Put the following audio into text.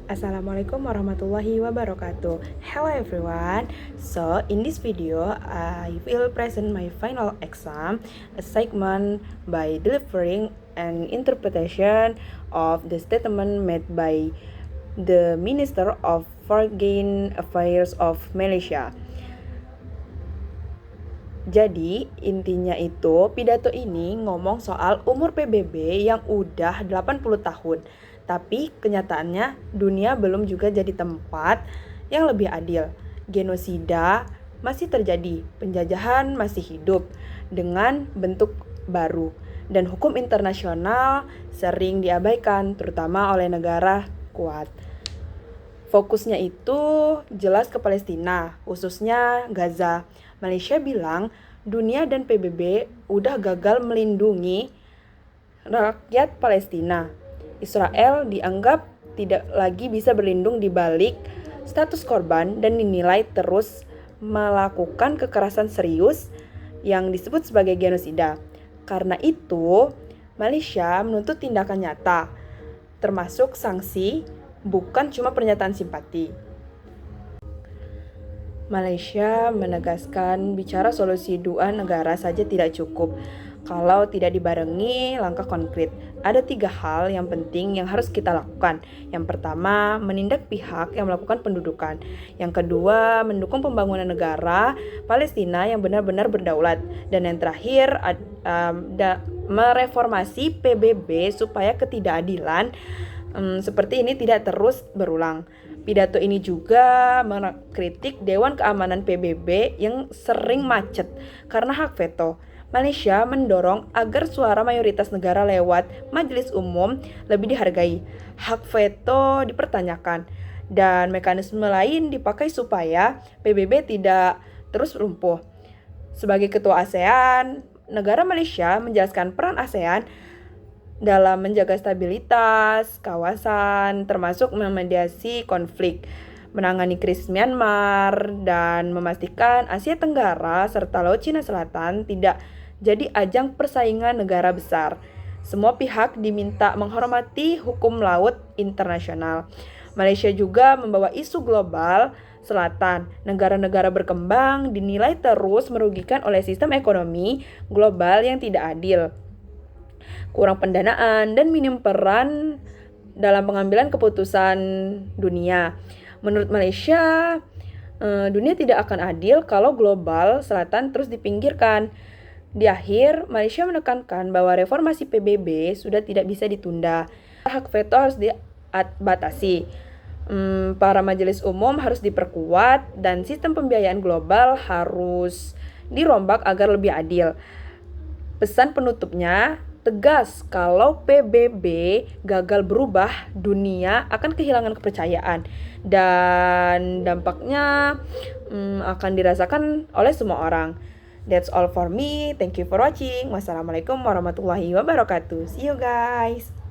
Assalamualaikum warahmatullahi wabarakatuh. Hello everyone. So in this video, I will present my final exam, a segment by delivering an interpretation of the statement made by the Minister of Foreign Affairs of Malaysia. Jadi intinya itu pidato ini ngomong soal umur PBB yang udah 80 tahun. Tapi kenyataannya dunia belum juga jadi tempat yang lebih adil. Genosida masih terjadi, penjajahan masih hidup dengan bentuk baru. Dan hukum internasional sering diabaikan terutama oleh negara kuat. Fokusnya itu jelas ke Palestina, khususnya Gaza. Malaysia bilang dunia dan PBB udah gagal melindungi rakyat Palestina. Israel dianggap tidak lagi bisa berlindung di balik status korban dan dinilai terus melakukan kekerasan serius yang disebut sebagai genosida. Karena itu, Malaysia menuntut tindakan nyata, termasuk sanksi, bukan cuma pernyataan simpati. Malaysia menegaskan bicara solusi dua negara saja tidak cukup kalau tidak dibarengi langkah konkret. Ada 3 hal yang penting yang harus kita lakukan. Yang pertama, menindak pihak yang melakukan pendudukan. Yang kedua, mendukung pembangunan negara Palestina yang benar-benar berdaulat. Dan yang terakhir, mereformasi PBB supaya ketidakadilan seperti ini tidak terus berulang. Pidato ini juga mengkritik Dewan Keamanan PBB yang sering macet karena hak veto. Malaysia mendorong agar suara mayoritas negara lewat Majelis Umum lebih dihargai. Hak veto dipertanyakan dan mekanisme lain dipakai supaya PBB tidak terus lumpuh. Sebagai ketua ASEAN, negara Malaysia menjelaskan peran ASEAN dalam menjaga stabilitas kawasan, termasuk memediasi konflik, menangani krisis Myanmar, dan memastikan Asia Tenggara serta Laut Cina Selatan tidak jadi ajang persaingan negara besar. Semua pihak diminta menghormati hukum laut internasional. Malaysia juga membawa isu global selatan. Negara-negara berkembang dinilai terus merugikan oleh sistem ekonomi global yang tidak adil, kurang pendanaan, dan minim peran dalam pengambilan keputusan dunia. Menurut Malaysia, dunia tidak akan adil kalau global selatan terus dipinggirkan. Di akhir, Malaysia menekankan bahwa reformasi PBB sudah tidak bisa ditunda. Hak veto harus dibatasi. Para majelis umum harus diperkuat dan sistem pembiayaan global harus dirombak agar lebih adil. Pesan penutupnya tegas, kalau PBB gagal berubah, dunia akan kehilangan kepercayaan dan dampaknya akan dirasakan oleh semua orang. That's all for me. Thank you for watching. Wassalamualaikum warahmatullahi wabarakatuh. See you guys.